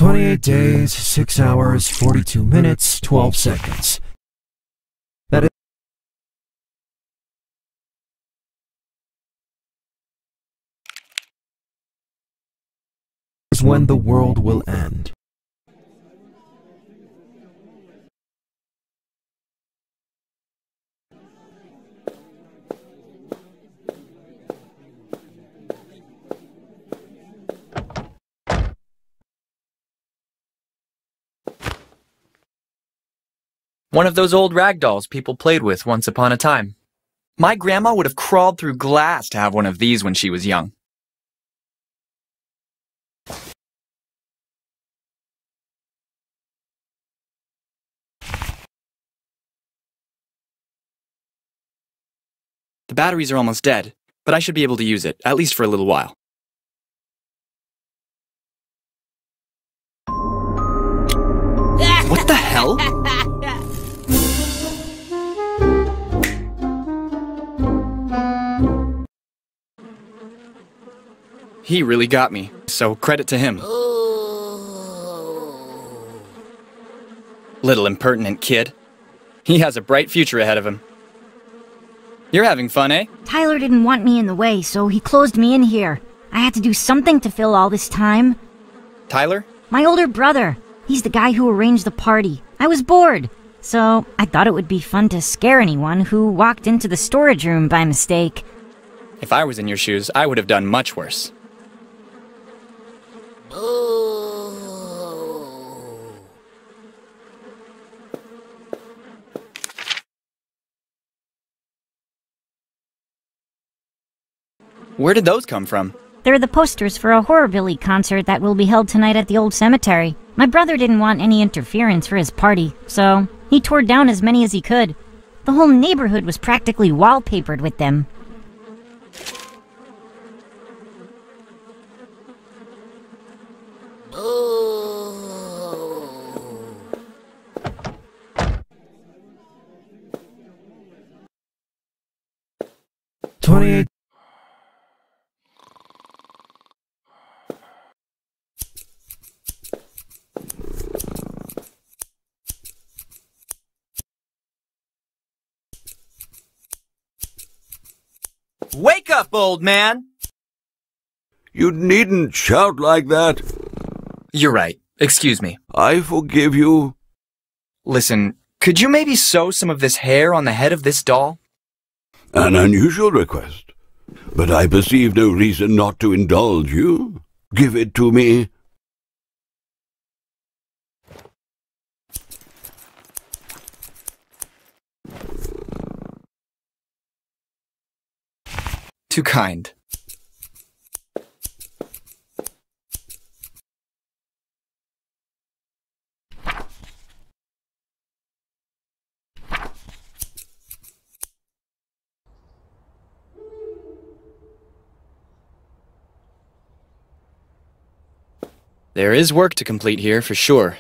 28 days, 6 hours, 42 minutes, 12 seconds. That is when the world will end. One of those old rag dolls people played with once upon a time. My grandma would have crawled through glass to have one of these when she was young. The batteries are almost dead, but I should be able to use it, at least for a little while. What the hell? He really got me, so credit to him. Little impertinent kid. He has a bright future ahead of him. You're having fun, eh? Tyler didn't want me in the way, so he closed me in here. I had to do something to fill all this time. Tyler? My older brother. He's the guy who arranged the party. I was bored, so I thought it would be fun to scare anyone who walked into the storage room by mistake. If I was in your shoes, I would have done much worse. Where did those come from? They're the posters for a Horrorbilly concert that will be held tonight at the old cemetery. My brother didn't want any interference for his party, so he tore down as many as he could. The whole neighborhood was practically wallpapered with them. Wake up, old man! You needn't shout like that. You're right. Excuse me. I forgive you. Listen, could you maybe sew some of this hair on the head of this doll? An unusual request, but I perceive no reason not to indulge you. Give it to me. Too kind. There is work to complete here, for sure.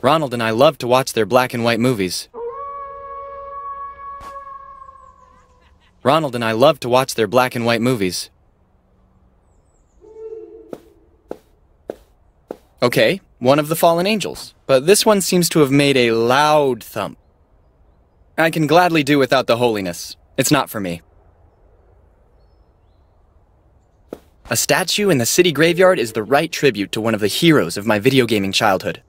Ronald and I love to watch their black and white movies. Ronald and I love to watch their black and white movies. Okay, one of the fallen angels, but this one seems to have made a loud thump. I can gladly do without the holiness. It's not for me. A statue in the city graveyard is the right tribute to one of the heroes of my video gaming childhood.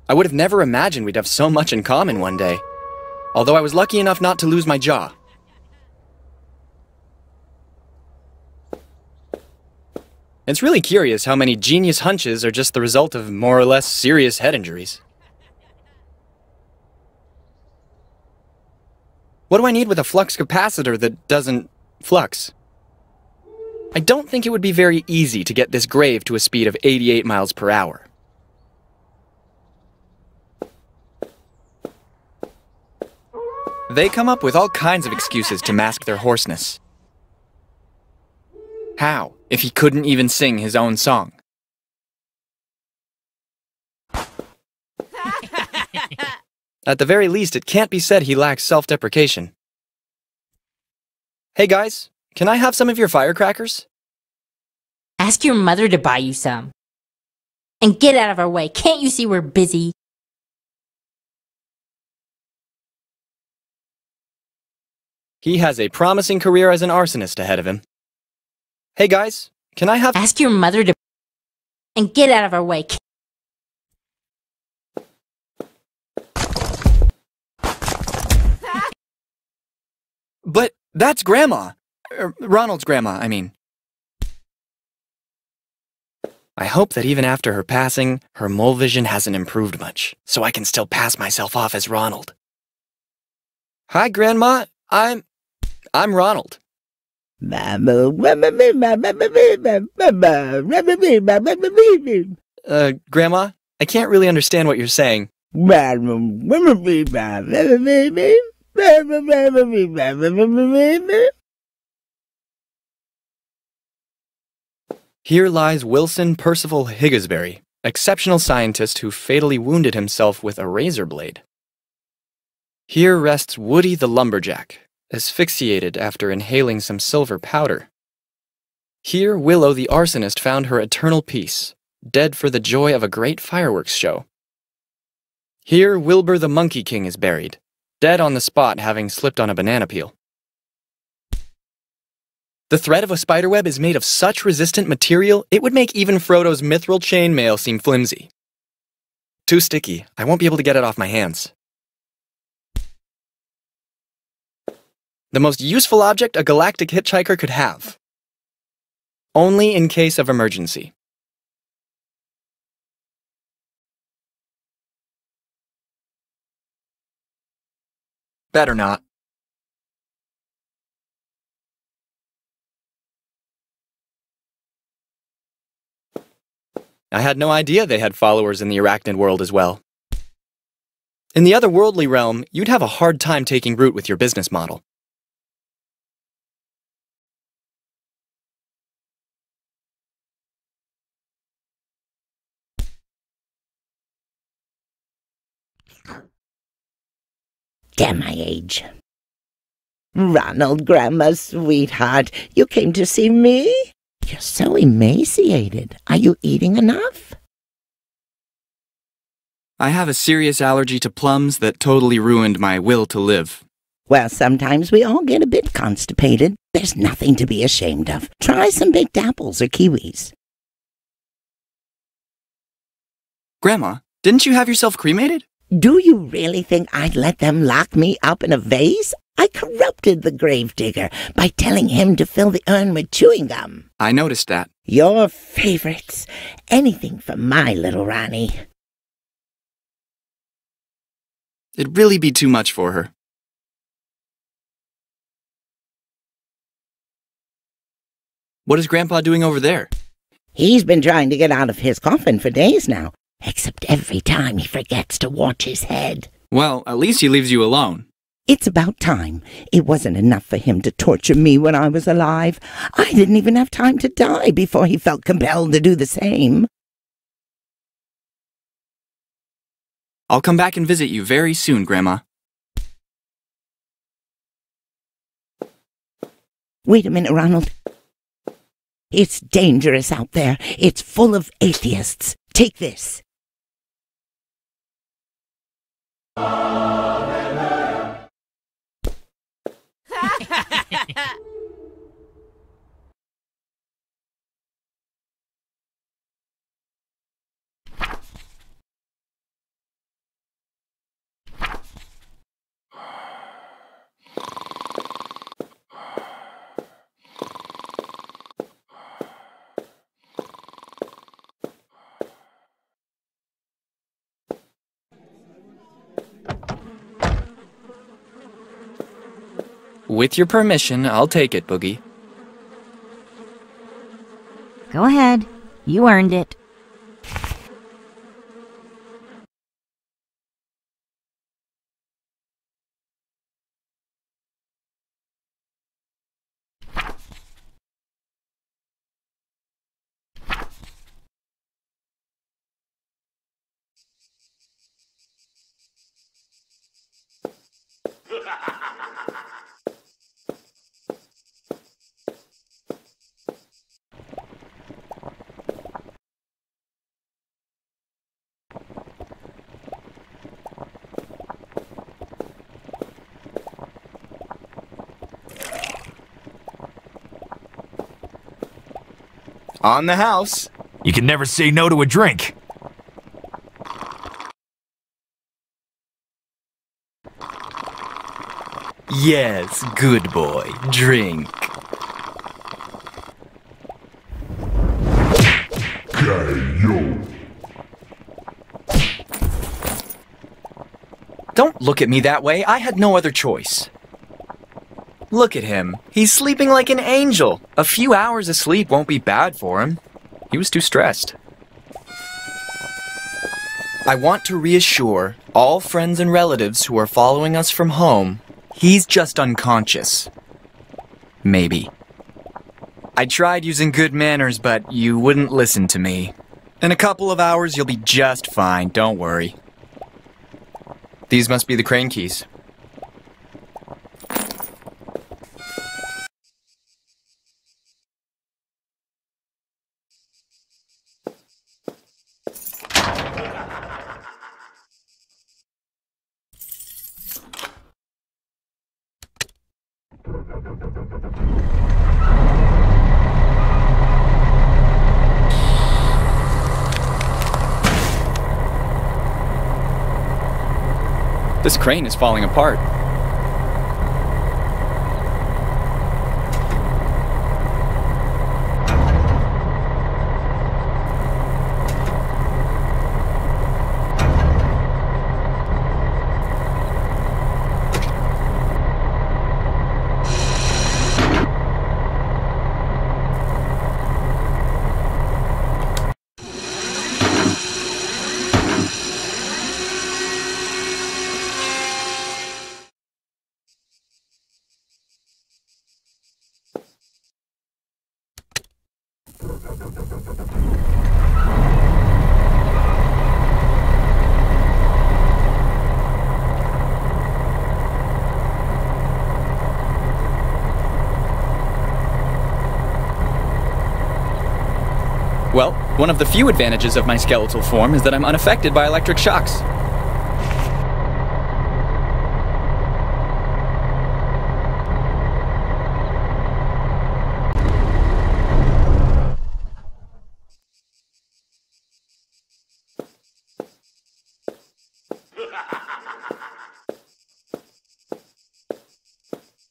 I would have never imagined we'd have so much in common one day, although I was lucky enough not to lose my jaw. It's really curious how many genius hunches are just the result of more or less serious head injuries. What do I need with a flux capacitor that doesn't flux? I don't think it would be very easy to get this grave to a speed of 88 miles per hour. They come up with all kinds of excuses to mask their hoarseness. How, if he couldn't even sing his own song? At the very least, it can't be said he lacks self-deprecation. Hey guys, can I have some of your firecrackers? Ask your mother to buy you some. And get out of our way. Can't you see we're busy? He has a promising career as an arsonist ahead of him. Hey guys, can I have— Ask your mother to— And get out of our way. But that's Grandma. Ronald's grandma, I mean. I hope that even after her passing, her mole vision hasn't improved much, so I can still pass myself off as Ronald. Hi, Grandma. I'm Ronald. Grandma, I can't really understand what you're saying. Here lies Wilson Percival Higgsbury, exceptional scientist who fatally wounded himself with a razor blade. Here rests Woody the lumberjack, asphyxiated after inhaling some silver powder. Here Willow the arsonist found her eternal peace, dead for the joy of a great fireworks show. Here Wilbur the Monkey King is buried, dead on the spot having slipped on a banana peel. The thread of a spiderweb is made of such resistant material, it would make even Frodo's mithril chainmail seem flimsy. Too sticky, I won't be able to get it off my hands. The most useful object a galactic hitchhiker could have. Only in case of emergency. Better not. I had no idea they had followers in the arachnid world as well. In the otherworldly realm, you'd have a hard time taking root with your business model. Damn my age. Ronald, Grandma's sweetheart, you came to see me? You're so emaciated. Are you eating enough? I have a serious allergy to plums that totally ruined my will to live. Well, sometimes we all get a bit constipated. There's nothing to be ashamed of. Try some baked apples or kiwis. Grandma, didn't you have yourself cremated? Do you really think I'd let them lock me up in a vase? I corrupted the gravedigger by telling him to fill the urn with chewing gum. I noticed that. Your favorites. Anything for my little Ronnie. It'd really be too much for her. What is Grandpa doing over there? He's been trying to get out of his coffin for days now, except every time he forgets to watch his head. Well, at least he leaves you alone. It's about time. It wasn't enough for him to torture me when I was alive. I didn't even have time to die before he felt compelled to do the same. I'll come back and visit you very soon, Grandma. Wait a minute, Ronald. It's dangerous out there. It's full of atheists. Take this. With your permission, I'll take it, Boogie. Go ahead. You earned it. On the house. You can never say no to a drink. Yes, good boy. Drink. Don't look at me that way. I had no other choice. Look at him. He's sleeping like an angel. A few hours of sleep won't be bad for him. He was too stressed. I want to reassure all friends and relatives who are following us from home, he's just unconscious. Maybe. I tried using good manners, but you wouldn't listen to me. In a couple of hours, you'll be just fine. Don't worry. These must be the crane keys. This crane is falling apart. Well, one of the few advantages of my skeletal form is that I'm unaffected by electric shocks.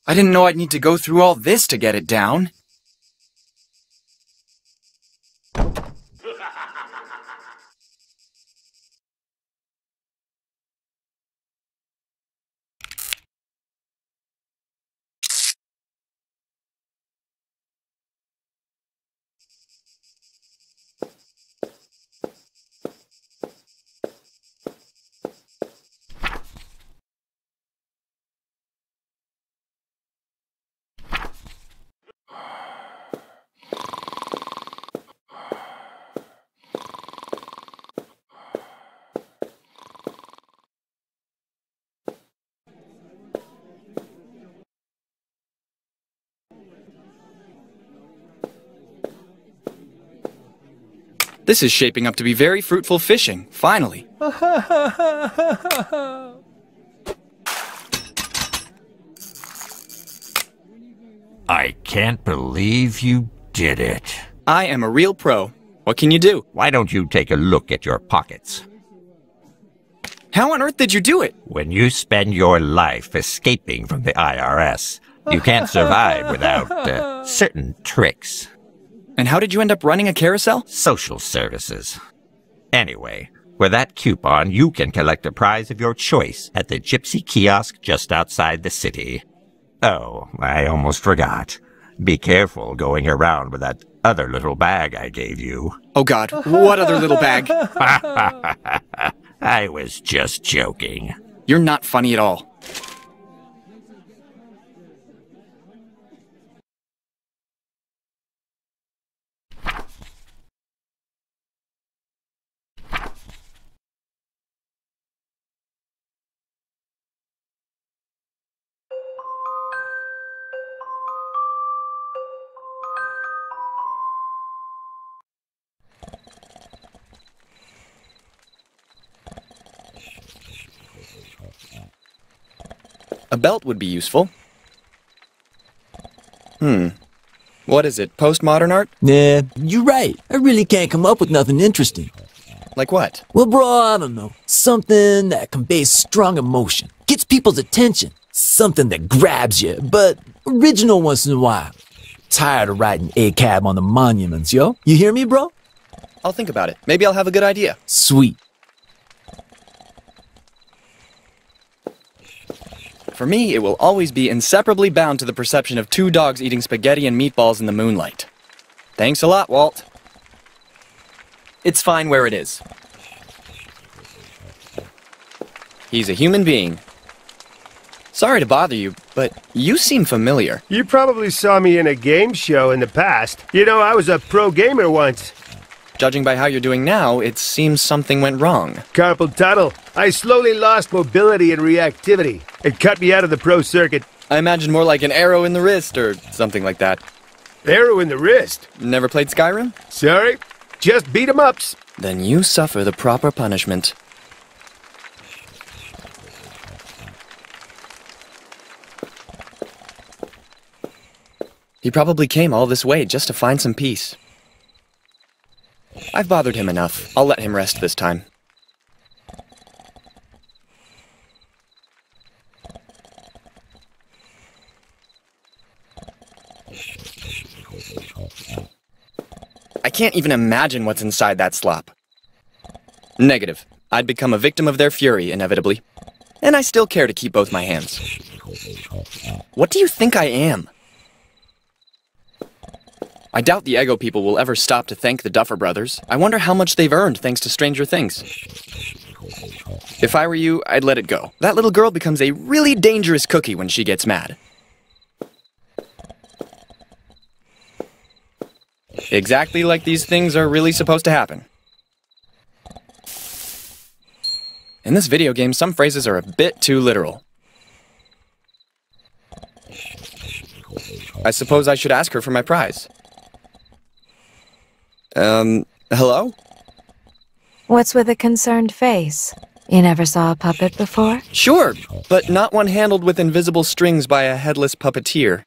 I didn't know I'd need to go through all this to get it down. This is shaping up to be very fruitful fishing, finally. I can't believe you did it. I am a real pro. What can you do? Why don't you take a look at your pockets? How on earth did you do it? When you spend your life escaping from the IRS, you can't survive without certain tricks. And how did you end up running a carousel? Social services. Anyway, with that coupon, you can collect a prize of your choice at the Gypsy kiosk just outside the city. Oh, I almost forgot. Be careful going around with that other little bag I gave you. Oh God, what other little bag? I was just joking. You're not funny at all. A belt would be useful. Well, What is it, postmodern art? Nah, you're right. I really can't come up with nothing interesting. Like what? Well, bro, I don't know. Something that conveys strong emotion, gets people's attention, something that grabs you, but original once in a while. Tired of writing ACAB on the monuments, yo. You hear me, bro? I'll think about it. Maybe I'll have a good idea. Sweet. For me, it will always be inseparably bound to the perception of two dogs eating spaghetti and meatballs in the moonlight. Thanks a lot, Walt. It's fine where it is. He's a human being. Sorry to bother you, but you seem familiar. You probably saw me in a game show in the past. You know, I was a pro gamer once. Judging by how you're doing now, it seems something went wrong. Carpal tunnel. I slowly lost mobility and reactivity. It cut me out of the pro circuit. I imagine more like an arrow in the wrist or something like that. Arrow in the wrist? Never played Skyrim? Sorry, just beat 'em ups. Then you suffer the proper punishment. He probably came all this way just to find some peace. I've bothered him enough. I'll let him rest this time. I can't even imagine what's inside that slop. Negative. I'd become a victim of their fury, inevitably. And I still care to keep both my hands. What do you think I am? I doubt the Ego people will ever stop to thank the Duffer Brothers. I wonder how much they've earned thanks to Stranger Things. If I were you, I'd let it go. That little girl becomes a really dangerous cookie when she gets mad. Exactly like these things are really supposed to happen. In this video game, some phrases are a bit too literal. I suppose I should ask her for my prize. Hello? What's with a concerned face? You never saw a puppet before? Sure, but not one handled with invisible strings by a headless puppeteer.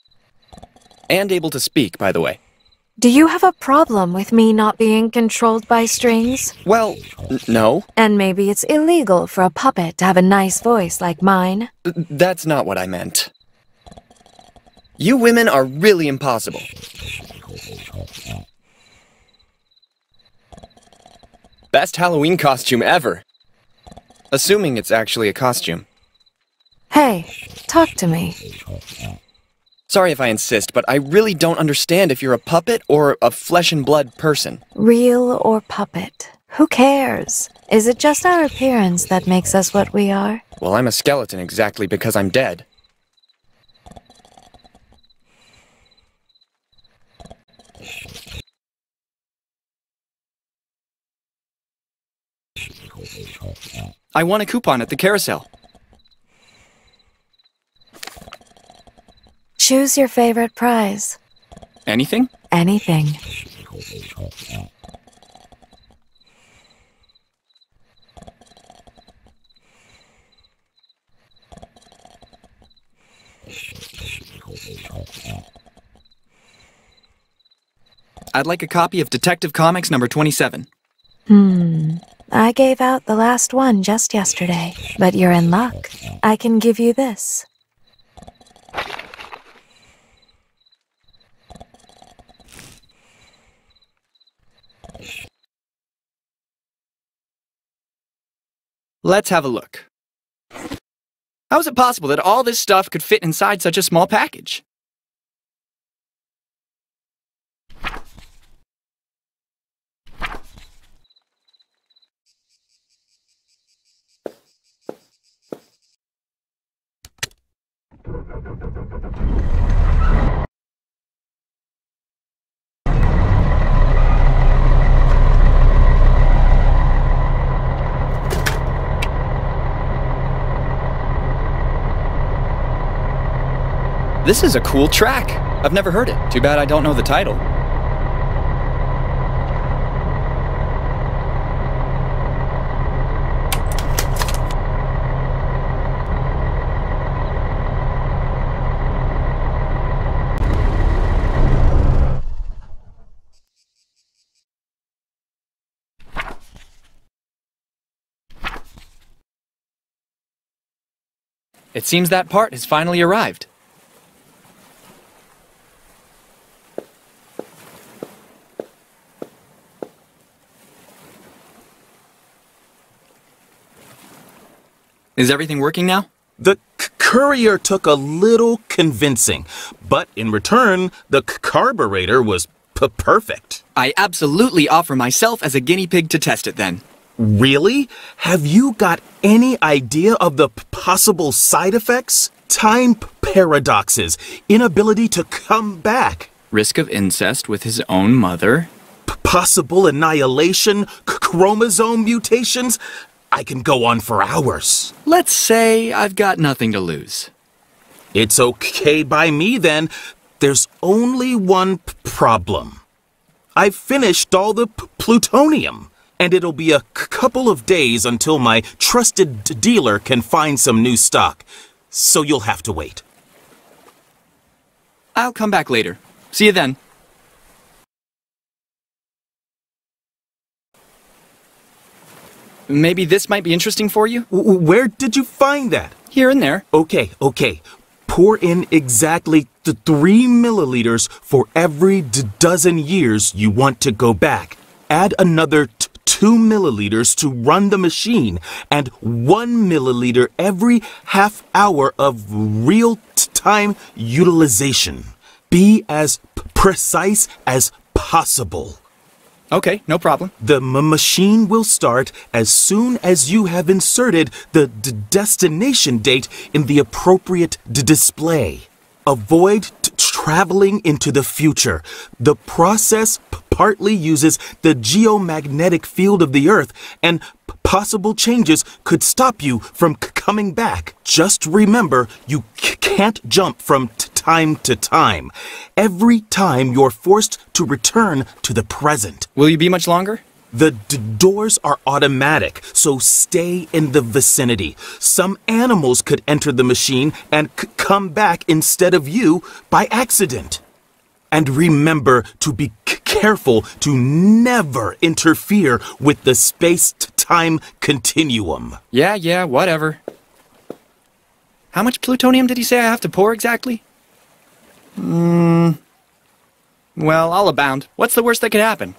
And able to speak, by the way. Do you have a problem with me not being controlled by strings? Well, no. And maybe it's illegal for a puppet to have a nice voice like mine? That's not what I meant. You women are really impossible. Best Halloween costume ever. Assuming it's actually a costume. Hey, talk to me. Sorry if I insist, but I really don't understand if you're a puppet or a flesh and blood person. Real or puppet? Who cares? Is it just our appearance that makes us what we are? Well, I'm a skeleton exactly because I'm dead. I won a coupon at the carousel. Choose your favorite prize. Anything? Anything. I'd like a copy of Detective Comics number 27. I gave out the last one just yesterday, but you're in luck. I can give you this. Let's have a look. How is it possible that all this stuff could fit inside such a small package? This is a cool track. I've never heard it. Too bad I don't know the title. It seems that part has finally arrived. Is everything working now? The courier took a little convincing, but in return, the carburetor was perfect. I absolutely offer myself as a guinea pig to test it then. Really? Have you got any idea of the possible side effects? Time paradoxes, inability to come back. Risk of incest with his own mother. Possible annihilation, chromosome mutations. I can go on for hours. Let's say I've got nothing to lose. It's okay by me then. There's only one problem. I've finished all the plutonium, and it'll be a couple of days until my trusted dealer can find some new stock. So you'll have to wait. I'll come back later. See you then. Maybe this might be interesting for you? Where did you find that? Here and there. Okay. Pour in exactly 3 milliliters for every dozen years you want to go back. Add another 2 milliliters to run the machine, and 1 milliliter every half hour of real-time utilization. Be as precise as possible. Okay, no problem. The machine will start as soon as you have inserted the destination date in the appropriate display. Avoid traveling into the future. The process partly uses the geomagnetic field of the Earth, and possible changes could stop you from coming back. Just remember, you can't jump from time to time. Every time you're forced to return to the present. Will you be much longer? The doors are automatic, so stay in the vicinity. Some animals could enter the machine and come back instead of you by accident. And remember to be careful to never interfere with the space-time continuum. Yeah, whatever. How much plutonium did he say I have to pour exactly? Well, I'll abound. What's the worst that could happen?